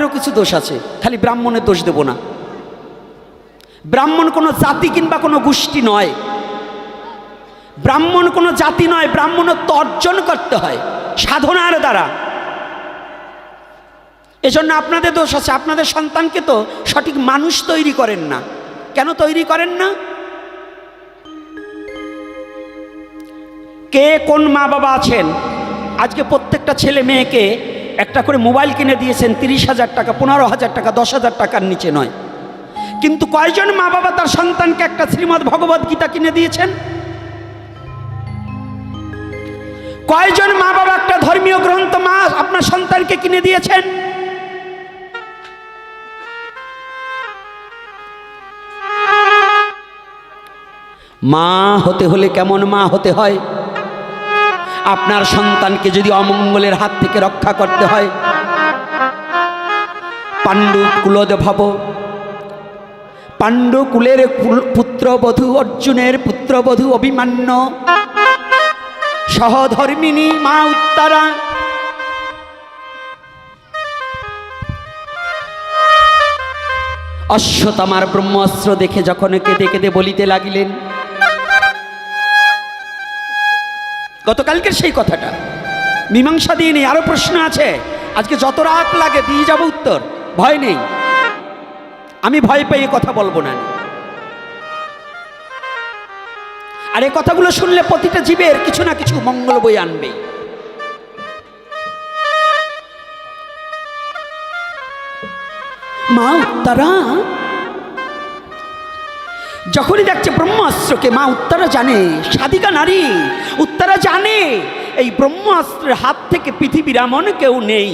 এরও কিছু দোষ আছে, খালি ব্রাহ্মণের দোষ দেব না। ব্রাহ্মণ কোনো জাতি কিংবা কোনো গোষ্ঠী নয়, ব্রাহ্মণ কোনো জাতি নয়, ব্রাহ্মণত্ব অর্জন করতে হয় সাধনার দ্বারা। এজন্য আপনাদের দোষ আছে, আপনাদের সন্তানকে তো সঠিক মানুষ তৈরি করেন না। কেন তৈরি করেন না? কে কোন মা বাবা আছেন আজকে প্রত্যেকটা ছেলে মেয়েকে একটা করে মোবাইল কিনে দিয়েছেন 30,000 টাকা, 15,000 টাকা, 10,000 টাকার নিচে নয়। কিন্তু কয়জন মা বাবা তার সন্তানকে একটা শ্রীমদ্ ভগবদ গীতা কিনে দিয়েছেন? কয়জন মা বাবা একটা ধর্মীয় গ্রন্থ মা আপনার সন্তানকে কিনে দিয়েছেন? মা হতে হলে কেমন মা হতে হয়? আপনার সন্তানকে যদি অমঙ্গলের হাত থেকে রক্ষা করতে হয়, পাণ্ডু কুলোদ্ভব, পাণ্ডু কুলের পুত্রবধূ, অর্জুনের পুত্রবধূ অভিমান্য, সহধর্মিণী মা উত্তরা, অশ্বত্থামার ব্রহ্মাস্ত্র দেখে যখন কেঁদে কেঁদে বলিতে লাগিলেন, গতকালকের সেই কথাটা মীমাংসা দিয়ে নেই, আরো প্রশ্ন আছে, আজকে যত রাত লাগে দিয়ে যাব উত্তর, ভয় নেই, আমি ভয় পেয়ে কথা বলবো না। আর এই কথাগুলো শুনলে প্রতিটা জীবের কিছু না কিছু মঙ্গল বই আনবে। মা উত্তরা যখনই দেখছে ব্রহ্মাস্ত্রকে, মা উত্তরা জানে, সাধিকা নারী উত্তরা জানে এই ব্রহ্মাস্ত্রের হাত থেকে পৃথিবীর এমন কেউ নেই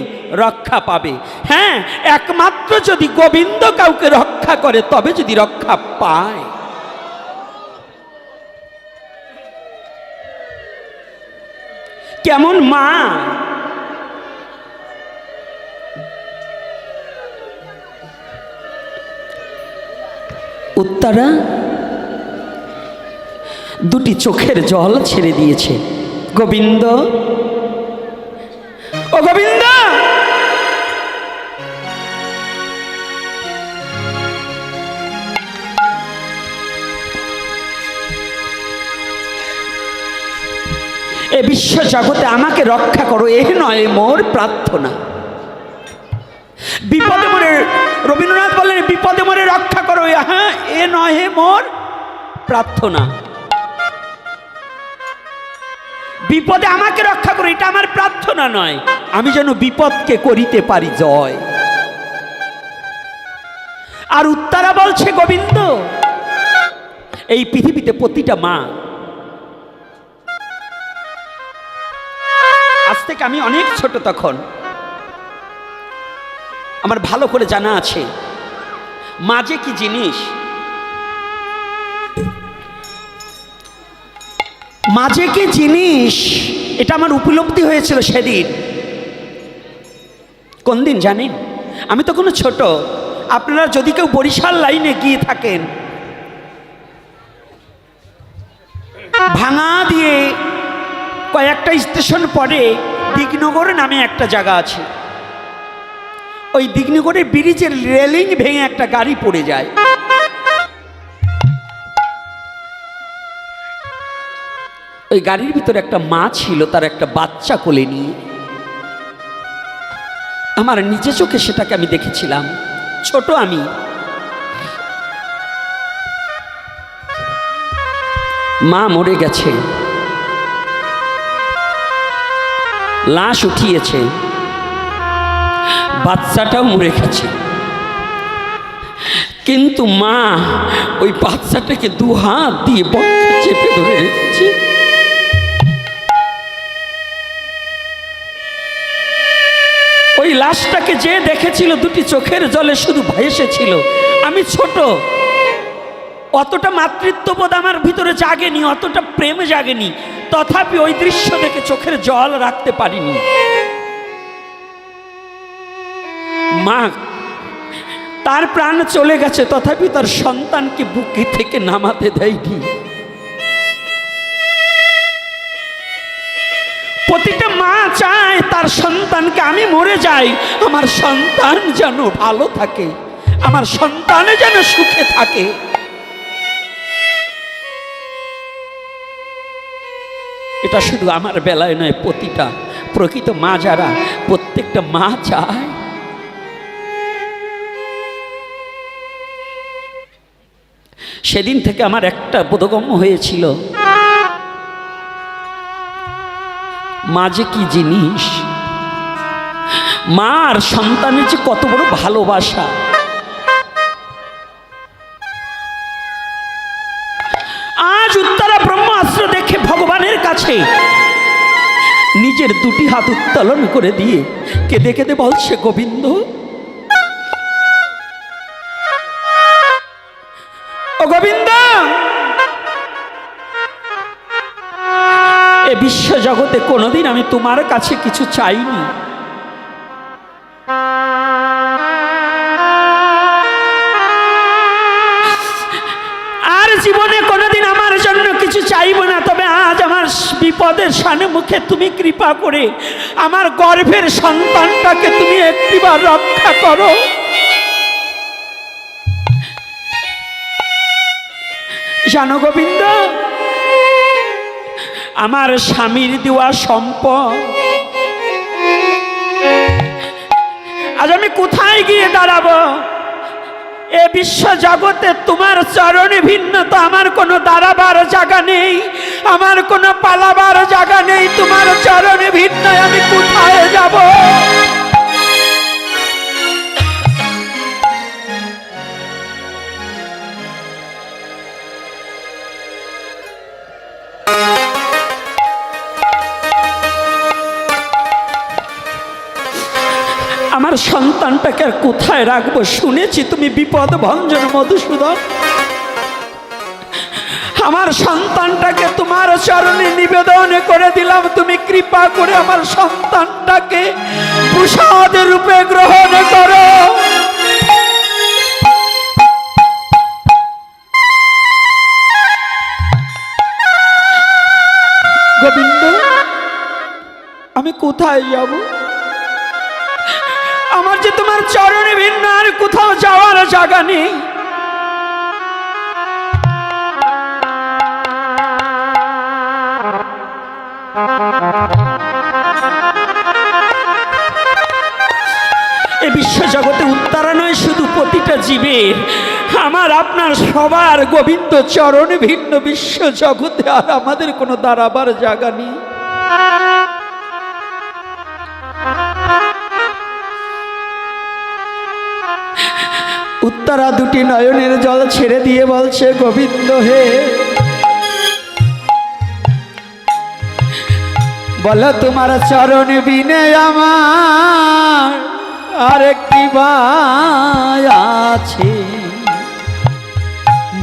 রক্ষা পাবে। হ্যাঁ, একমাত্র যদি গোবিন্দ কাউকে রক্ষা করে তবে যদি রক্ষা পায়। কেমন মা! উত্তরা দুটি চোখের জল ছেড়ে দিয়েছে। গোবিন্দ, ও গোবিন্দ, এ বিশ্ব জগতে আমাকে রক্ষা করো, এ নয় মোর প্রার্থনা। বিপদে মরে, রবীন্দ্রনাথ বলেন বিপদে মরে রক্ষা করো, হ্যাঁ, এ নয় মোর প্রার্থনা। বিপদে আমাকে রক্ষা করো এটা আমার প্রার্থনা নয়, আমি যেন বিপদকে করিতে পারি জয়। আর উত্তরা বলছে গোবিন্দ, এই পৃথিবীতে প্রতিটা মা, আজ থেকে আমি অনেক ছোট, তখন আমার ভালো করে জানা আছে মা যে কি জিনিস, মাঝে কি জিনিস, এটা আমার উপলব্ধি হয়েছিল সেদিন। কোন দিন জানেন? আমি তখন ছোট। আপনারা যদি কেউ বরিশাল লাইনে গিয়ে থাকেন, ভাঙা দিয়ে কয়েকটা স্টেশন পরে দিগনগর নামে একটা জায়গা আছে, ওই দিগনগরের ব্রিজের রেলিং ভেঙে একটা গাড়ি পড়ে যায়। ওই গাড়ির ভিতরে একটা মা ছিল, তার একটা বাচ্চা কোলে নিয়ে। আমার নিজে চোখে সেটাকে আমি দেখেছিলাম, ছোট আমি। মা মরে গেছে, লাশ উঠিয়েছে, বাচ্চাটাও মরে গেছে, কিন্তু মা ওই বাচ্চাটাকে দু হাত দিয়ে বক্ষে চেপে ধরে রেখেছে। ওই লাশটাকে যে দেখেছিল দুটি চোখের জলে শুধু ভেসেছিল। আমি ছোট, অতটা মাতৃত্ববোধ আমার ভিতরে জাগেনি, অতটা প্রেম জাগেনি, তথাপি ওই দৃশ্য দেখে চোখের জল রাখতে পারিনি। মা তার প্রাণ চলে গেছে, তথাপি তার সন্তানকে বুকে থেকে নামাতে দেয়নি। প্রতিটা মা চায় তার সন্তানকে আমি মরে যাই, আমার সন্তান যেন ভালো থাকে, আমার সন্তান যেন সুখে থাকে। এটা শুধু আমার বেলায় নয়, প্রতিটা প্রকৃত মা যারা, প্রত্যেকটা মা চায়। সেদিন থেকে আমার একটা বোধগম্য হয়েছিল, মা যে কি জিনিস, মা আর সন্তানের যে কত বড় ভালোবাসা। আজ উত্তরা ব্রহ্মাস্ত্র দেখে ভগবানের কাছে নিজের দুটি হাত উত্তোলন করে দিয়ে কেঁদে কেঁদে বলছে, গোবিন্দ, ও গোবিন্দ, এ বিশ্ব জগতে কোনোদিন আমি তোমার কাছে কিছু চাইনি, আর জীবনে কোনোদিন আমার জন্য কিছু চাইব না। তবে আজ আমার বিপদের সম্মুখে তুমি কৃপা করে আমার গর্ভের সন্তানটাকে তুমি একটিবার রক্ষা করো। জানো গোবিন্দ, আমার স্বামীর দেওয়া সম্পদ আজ আমি কোথায় গিয়ে দাঁড়াবো? এ বিশ্ব জগতে তোমার চরণে ভিন্ন তো আমার কোনো দাঁড়াবার জায়গা নেই, আমার কোনো পালাবার জায়গা নেই। তোমার চরণে ভিন্ন আমি কোথায় যাব? আমার সন্তানটাকে আর কোথায় রাখবো? শুনেছি তুমি বিপদ ভঞ্জন মধুসূদন, আমার সন্তানটাকে তোমার চরণে নিবেদন করে দিলাম। তুমি কৃপা করে আমার সন্তানটাকে প্রসাদ রূপে গ্রহণ করো। গোবিন্দ, আমি কোথায় যাব? আমার যে তোমার চরণে ভিন্ন আর কোথাও যাওয়ার জায়গা নেই। এই বিশ্ব জগতে উত্তরা নয়, শুধু প্রতিটা জীবের, আমার আপনার সবার গোবিন্দ চরণে ভিন্ন। বিশ্ব জগতে আর আমাদের কোনো দাঁড়াবার জায়গা নেই। উত্তরা দুটি নয়নের জল ছেড়ে দিয়ে বলছে, গোবিন্দ হে, বলো তোমার চরণ বিনে আমার আরেকটি ভাই আছে?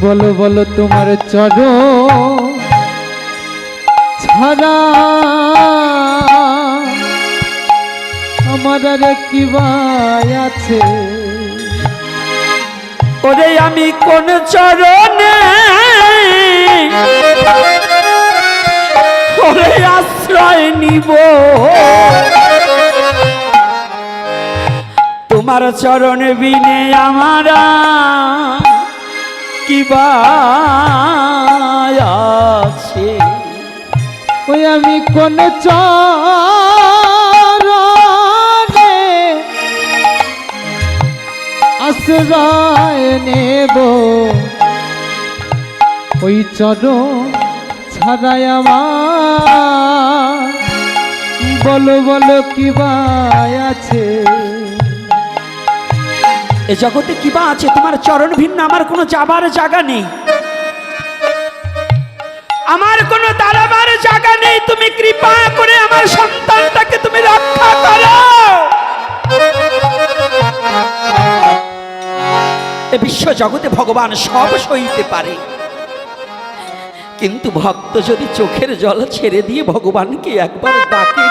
বলো বলো তোমার চরণ ছাড়া আমার আরেকটি ভাই আছে? ওরে আমি কোন চরণে ওরে আশ্রয় নিব? তোমার চরণে বিনে আমার কি ভাই আছে? ওই আমি কোন চরণে আশ্রয় নেব? ওই চরণ ছাড়াই আমার বলো বলো কি ভাই আছে? এ জগতে কি বা আছে? তোমার চরণ ভিন্ন আমার কোনো যাবার জায়গা নেই, আমার কোনো দাঁড়াবার জায়গা নেই। তুমি কৃপা করে আমার সন্তানটাকে তুমি রক্ষা করো। এ বিশ্ব জগতে ভগবান সব সইতে পারে, কিন্তু ভক্ত যদি চোখের জল ছেড়ে দিয়ে ভগবানকে একবার ডাকে,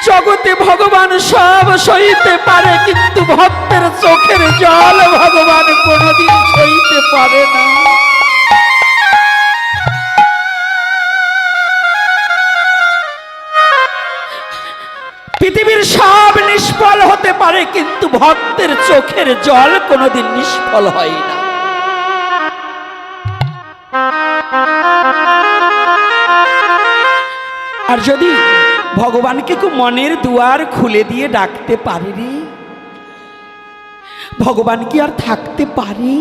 জগতে ভগবান সব সইতে পারে, কিন্তু ভক্তের চোখের জল ভগবান কোনোদিন সইতে পারে না। পৃথিবীর সব নিষ্ফল হতে পারে, কিন্তু ভক্তের চোখের জল কোনোদিন নিষ্ফল হয় না। আর যদি ভগবানকে খুব মনের দুয়ার খুলে দিয়ে ডাকতে পারে রে, ভগবান কি আর থাকতে পারে?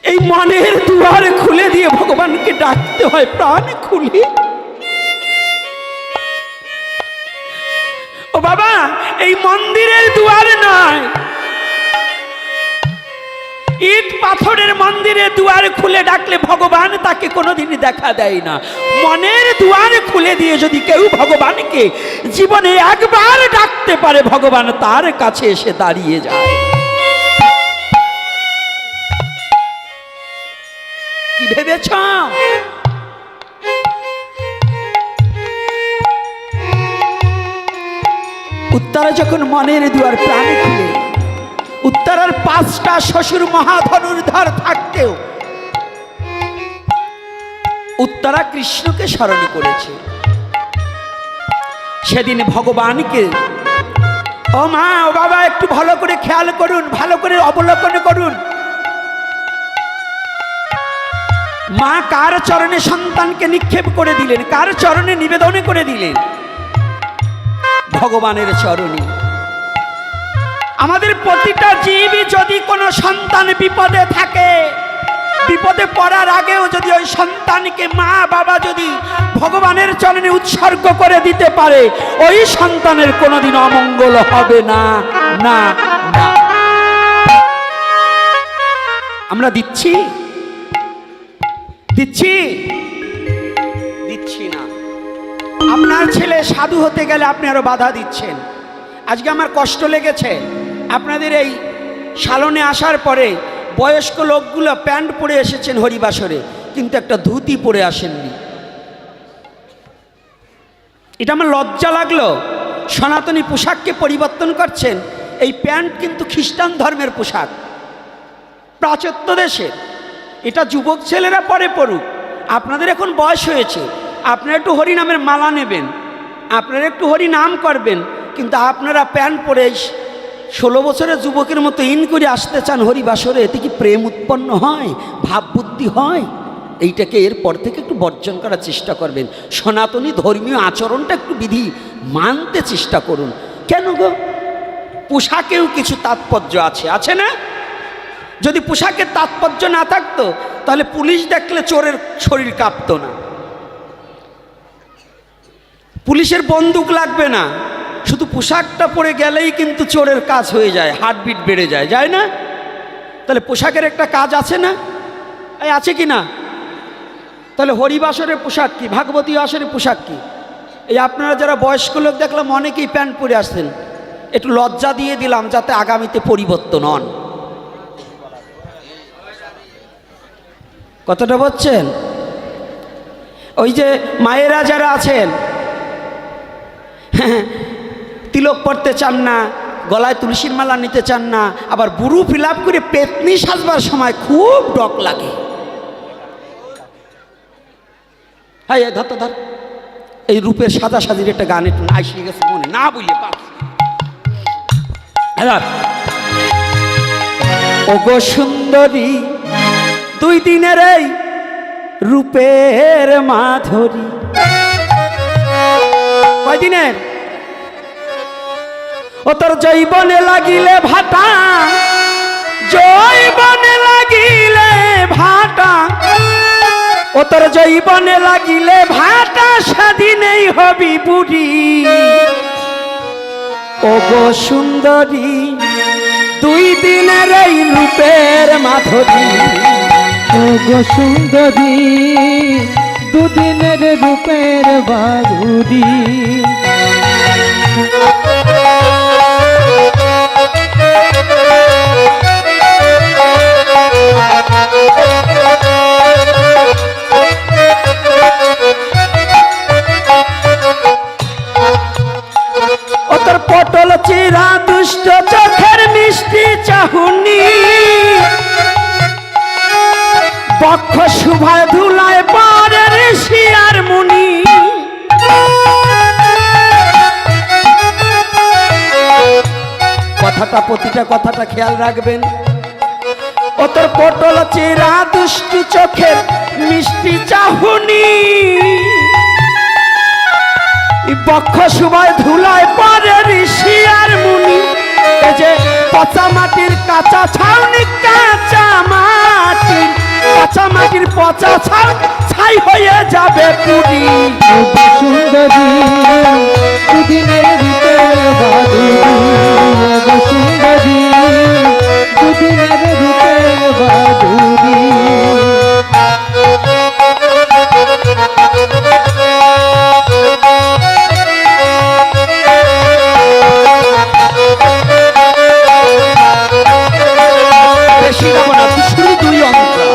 এই মনের দুয়ার খুলে দিয়ে ভগবানকে ডাকতে হয় প্রাণ খুলে। ও বাবা, এই মন্দিরের দুয়ার নয়, ইট পাথরের মন্দিরে দুয়ার খুলে ডাকলে ভগবান তাকে কোনোদিন দেখা দেয় না। মনের দুয়ার খুলে দিয়ে যদি কেউ ভগবানকে জীবনে একবার ডাকতে পারে, ভগবান তার কাছে এসে দাঁড়িয়ে যায়। কি ভেবেছ? উত্তরা যখন মনের দুয়ার প্রাণে খুলে, উত্তরার 5টা শ্বশুর মহাধনুর্ধর থাকতেও উত্তরা কৃষ্ণকে স্মরণ করেছে। সেদিন ভগবানকে, ও মা, ও বাবা, একটু ভালো করে খেয়াল করুন, ভালো করে অবলোকন করুন। মা কার চরণে সন্তানকে নিক্ষেপ করে দিলেন, কার চরণে নিবেদন করে দিলেন? ভগবানের চরণে। আমাদের প্রতিটা জীবই যদি কোনো সন্তান বিপদে থাকে, বিপদে পড়ার আগেও যদি ওই সন্তানকে মা বাবা যদি ভগবানের চরণে উৎসর্গ করে দিতে পারে, ওই সন্তানের কোনোদিন অমঙ্গল হবে না। না না, আমরা দিচ্ছি দিচ্ছি দিচ্ছি না। আপনার ছেলে সাধু হতে গেলে আপনি আরো বাধা দিচ্ছেন। আজকে আমার কষ্ট লেগেছে, আপনাদের এই সালনে আসার পরে বয়স্ক লোকগুলো প্যান্ট পরে এসেছেন হরিবাসরে, কিন্তু একটা ধুতি পরে আসেননি। এটা আমার লজ্জা লাগলো। সনাতনী পোশাককে পরিবর্তন করছেন। এই প্যান্ট কিন্তু খ্রিস্টান ধর্মের পোশাক, প্রাচ্য দেশের। এটা যুবক ছেলেরা পরে পড়ুক। আপনাদের এখন বয়স হয়েছে, আপনারা একটু হরিনামের মালা নেবেন, আপনারা একটু হরিনাম করবেন, কিন্তু আপনারা প্যান্ট পরে 16 বছরের যুবকের মতো ইন করে আসতে চান হরিবাসরে। এতে কি প্রেম উৎপন্ন হয়, ভাববুদ্ধি হয়? এইটাকে এরপর থেকে একটু বর্জন করার চেষ্টা করবেন। সনাতনী ধর্মীয় আচরণটা একটু বিধি মানতে চেষ্টা করুন। কেন গো? পোশাকেও কিছু তাৎপর্য আছে, আছে না? যদি পোশাকের তাৎপর্য না থাকতো, তাহলে পুলিশ দেখলে চোরের শরীর কাঁপতো না, পুলিশের বন্দুক লাগবে না। শুধু পোশাকটা পরে গেলেই কিন্তু চোরের কাজ হয়ে যায়, হার্টবিট বেড়ে যায়, যায় না? তাহলে পোশাকের একটা কাজ আছে না? এই আছে কি না? তাহলে হরিবাসরের পোশাক কি, ভাগবতী আসরের পোশাক কি? এই আপনারা যারা বয়স্ক লোক দেখলাম অনেকেই প্যান্ট পরে আসছেন, একটু লজ্জা দিয়ে দিলাম যাতে আগামীতে পরিবর্তন হন। কতটা বলছেন? ওই যে মায়েরা যারা আছেন, তিলক পড়তে চান না, গলায় তুলসীর মালা নিতে চান না, আবার বুড়ু ফিলাপ করে পেতনি সাজবার সময় খুব ডক লাগে। হ্যাঁ, ধর তো ধর, এই রূপের সাদা সাজির একটা গান একটু আইসিয়ে গেছে মনে, না বুঝলে পাচ্ছি। ওগো সুন্দরী, 2 দিনের এই রূপের মাধুরী। কয়দিনের? ও তোর জৈবনে লাগিলে ভাটা, জৈবনে লাগিলে ভাটা, ও তোর জৈবনে লাগিলে ভাটা, সেদিনেই হবি বুড়ি। ও গো সুন্দরী, 2 দিনের এই রূপের মাধুরী। ও গো সুন্দরী, 2 দিনের রূপের মাধুরী। ও তোর পটল চিরা দুষ্ট চোখের মিষ্টি চাহুনি, বক্ষ শুভায় ধুলায় পরে ঋষি আর মুনি, কথাটা প্রতিটা কথাটা খেয়াল রাখবেন। ও তোর পটল চেরা দুষ্টু চোখের মিষ্টি চাহুনি, বক্ষ শুভায় ধুলায় পরে ঋষি আর মুনি, এই যে পচা মাটির কাঁচা ছাউনি, কাঁচা মাটির পচা ছাই হয়ে যাবে পুরি। সুন্দরী দুদিনের রূপের বাদুড়ি, সুন্দরী দুদিনের রূপের বাদুড়ি। বেশি গাবো না, শুধু দুই অন্তরা।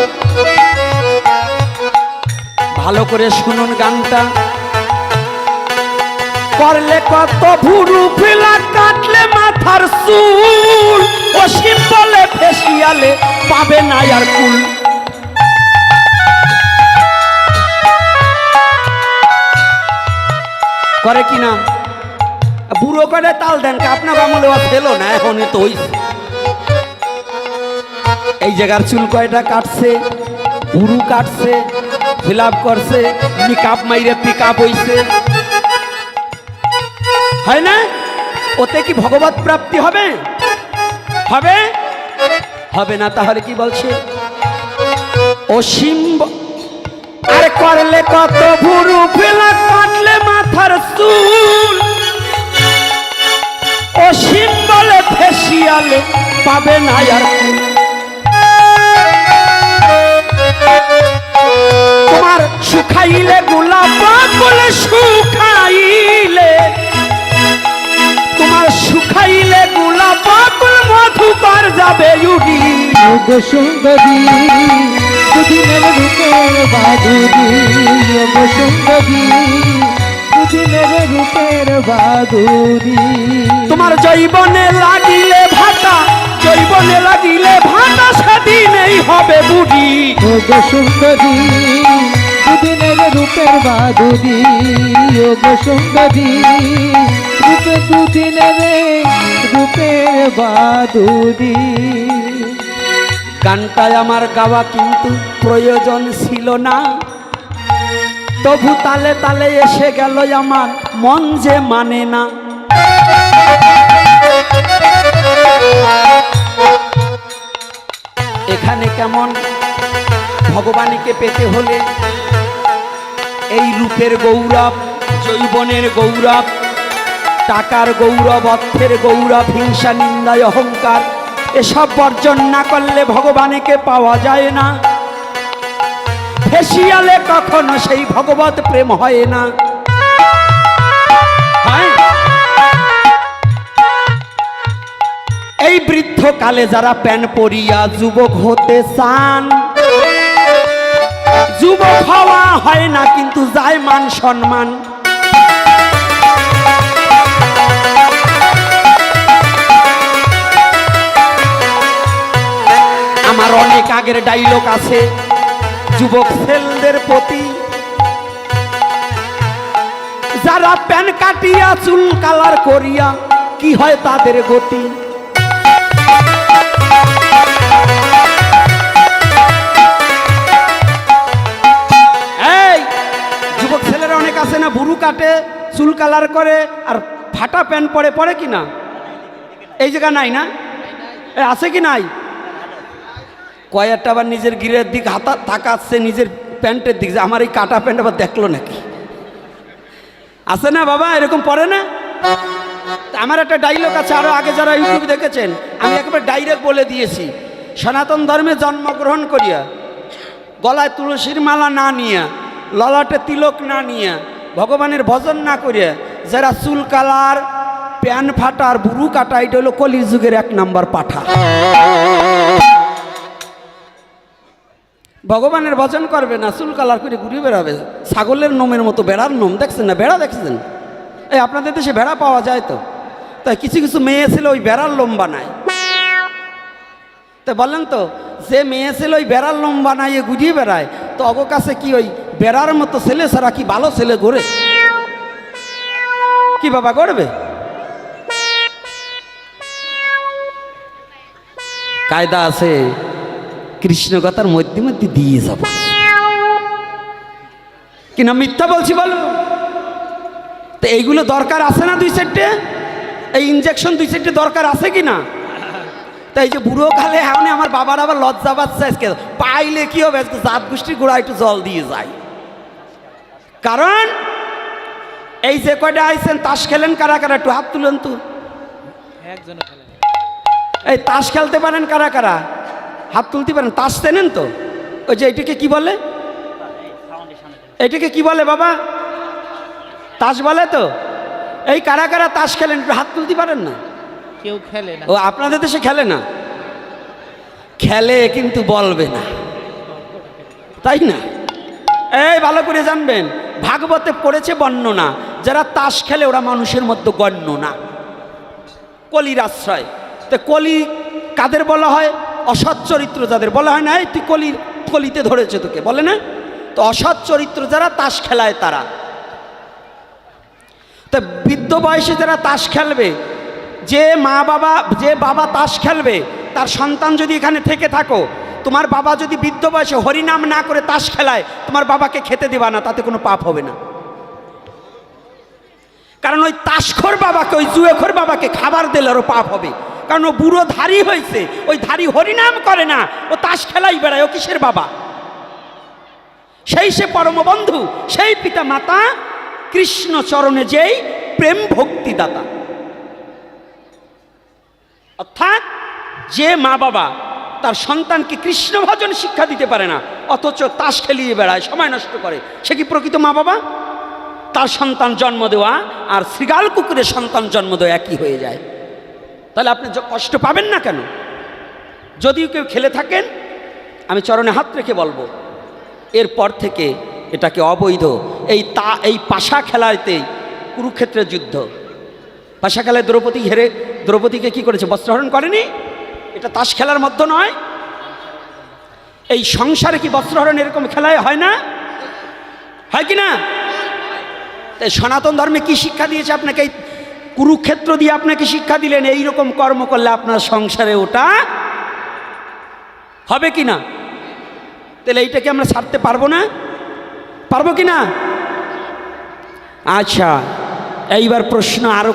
ভালো করে শুনুন গানটা। করলে কত ভুরু ফেলা, কাটলে মাথার চুল, অসীম বলে ফেসিয়ালে পাবে না আর কুল। করে কি না বুড়ো করে তাল দেন, আপনার আমলে ফেলো না, এখন তো হইছে। এই জায়গার চুল কয়টা কাটছে, বুড়ু কাটছে, ফিল আপ করছে, মেকআপ মাইরে পিক আপ হইছে, হয় না? ওতে কি ভগবত প্রাপ্তি হবে? হবে হবে না। তাহলে কি বলছে? অসীম আর করলে কত ভুরু ফেলা, কাটলে মাথার চুল, অসীম বলে ফেসিয়ালে পাবে না আর কুল। তোমার শুকাইলে গোলাপ বলে শুকাইলে, তোমার শুকাইলে গোলাপ মধুকর যাবে উড়ি। সুন্দরী দুদিনের রূপের বাদুড়ি, সুন্দরী দুদিনের রূপের বাদুড়ি। তোমার জৈবনে লাগিলে ভাটা, জৈবনে লাগিলে ভাটা, সেদিনেই হবে বুড়ি। সুন্দরী দুদিনের রূপের বাদুড়ি, সুন্দরী রূপে দুদিনের রূপের বাদুড়ি। গানটায় আমার গাওয়া কিন্তু প্রয়োজন ছিল না, তবু তালে তালে এসে গেল আমার মন যে মানে না। এখানে কেমন ভগবানকে পেতে হলে এই রূপের গৌরব, যৌবনের গৌরব, টাকার গৌরব, অর্থের গৌরব, হিংসা নিন্দায় অহংকার, এসব বর্জন না করলে ভগবানকে পাওয়া যায় না। ফেসিয়ালে কখনো সেই ভগবত প্রেম হয় না। এই বৃদ্ধকালে যারা প্যান পরিয়া যুবক হতে চান, যুবক হওয়া হয় না কিন্তু যায় মান সম্মান। আমার অনেক আগের ডায়লগ আছে যুবক ছেলেদের প্রতি, যারা প্যান কাটিয়া চুল কালার করিয়া কি হয় তাদের গতি। এই যুবক ছেলেরা অনেক আছে না, বুড়ু কাটে, চুল কালার করে, আর ফাটা প্যান্ট পরে, পরে কি না? এই জায়গা নাই না? আছে কি নাই? কয়েকটা আবার নিজের গিরের দিক হাতা তাকাচ্ছে, নিজের প্যান্টের দিক, যে আমার এই কাটা প্যান্ট আবার দেখলো নাকি? আছে না বাবা, এরকম পরে না? আমার একটা ডায়লগ আছে, আরো আগে যারা ইউটিউবে দেখেছেন, আমি একেবারে ডাইরেক্ট বলে দিয়েছি, সনাতন ধর্মে জন্মগ্রহণ করিয়া গলায় তুলসীর মালা না নিয়া, ললাটে তিলক না নিয়া, ভগবানের ভজন না করিয়া যারা চুল কালার, প্যান ফাটার, বুড়ু কাটা, এটা হলো কলির যুগের 1 নম্বর পাঠা। ভগবানের ভজন করবে না, চুল কালার করে ঘুরে বেড়াবে, ছাগলের নোমের মতো, বেড়ার নোম দেখছেন না? বেড়া দেখছেন? এই আপনাদের দেশে বেড়া পাওয়া যায় তো, তাই কিছু কিছু মেয়ে ছিল ওই বেড়ার লোম বানায়। তাই বললেন তো যে মেয়ে ছেলে ওই বেড়ার লোম বানাইয়ে গুজিয়ে বেড়ায়, তো অগো কাছে কি ওই বেড়ার মতো ছেলে ছাড়া কি ভালো ছেলে গড়ে? কি বাবা গড়বে? কায়দা আছে, কৃষ্ণ কথার মধ্যে মধ্যে দিয়ে যাব কিনা মিথ্যা বলছি বলো? তো এইগুলো দরকার আছে না? 2-4টে এই ইঞ্জেকশন 2-4টে দরকার আছে কি না? তাই যে বুড়ো কালে এখন আমার বাবার আবার লজ্জা পাচ্ছে, আজকে পাইলে কি হবে, আজকে জাত গোষ্ঠীর গোড়া একটু জল দিয়ে যায়। কারণ এই যে কয়টা আইছেন তাস খেলেন কারা কারা, একটু হাত তুলেন তো। এই তাস খেলতে পারেন কারা কারা, হাত তুলতে পারেন? তাস চেনেন তো? ওই যে এটাকে কি বলে, এটাকে কি বলে বাবা? তাস বলে তো? এই কারা কারা তাস খেলেন, একটু হাত তুলতে পারেন না? কেউ খেলে না। ও আপনাদের দেশে খেলে না? খেলে কিন্তু বলবে না, তাই না? এই ভালো করে জানবেন, ভাগবতে পড়েছে বর্ণনা, যারা তাস খেলে ওরা মানুষের মধ্যে গণ্য না, কলির আশ্রয়। তো কলি কাদের বলা হয়? অসৎ চরিত্র যাদের বলা হয় না, এই তুই কলিতে ধরেছে তোকে, বলে না? তো অসৎ চরিত্র যারা তাস খেলায় তারা। তো বৃদ্ধ বয়সে যারা তাস খেলবে, যে বাবা তাস খেলবে, তার সন্তান যদি এখানে থেকে থাকো, তোমার বাবা যদি বৃদ্ধ বয়সে হরিনাম না করে তাস খেলায়, তোমার বাবাকে খেতে দেবা না, তাতে কোনো পাপ হবে না। কারণ ওই তাসখোর বাবাকে, ওই জুয়েখোর বাবাকে খাবার দিলে আরও পাপ হবে। কারণ ও বুড়ো ধারী হয়েছে, ওই ধারী হরিনাম করে না, ও তাস খেলাই বেড়ায়, ও কিসের বাবা? সেই সে পরম বন্ধু, সেই পিতা মাতা কৃষ্ণ চরণে যেই প্রেম ভক্তি দাতা। অর্থাৎ যে মা বাবা তার সন্তানকে কৃষ্ণ ভজন শিক্ষা দিতে পারে না, অথচ তাস খেলিয়ে বেড়ায়, সময় নষ্ট করে, সে কি প্রকৃত মা বাবা? তার সন্তান জন্ম দেওয়া আর শৃগাল কুকুরের সন্তান জন্ম দেওয়া একই হয়ে যায়। তাহলে আপনি কষ্ট পাবেন না কেন? যদিও কেউ খেলে থাকেন, আমি চরণে হাত রেখে বলবো, এরপর থেকে এটাকে অবৈধ। এই পাশা খেলাতেই কুরুক্ষেত্রের যুদ্ধ, পাশা খেলায় দ্রৌপদী হেরে, দ্রৌপদীকে কি করেছে? বস্ত্রহরণ করেনি? এটা তাস খেলার মধ্যে নয়। এই সংসারে কি বস্ত্রহরণ এরকম খেলায় হয় না? হয় কি না? তাই সনাতন ধর্মে কি শিক্ষা দিয়েছে আপনাকে? এই কুরুক্ষেত্র দিয়ে আপনাকে শিক্ষা দিলেন, এইরকম কর্ম করলে আপনার সংসারে ওটা হবে কি না? তাহলে এইটাকে আমরা ছাড়তে পারবো না? পারবো কি না? আচ্ছা, এইবার প্রশ্ন আরো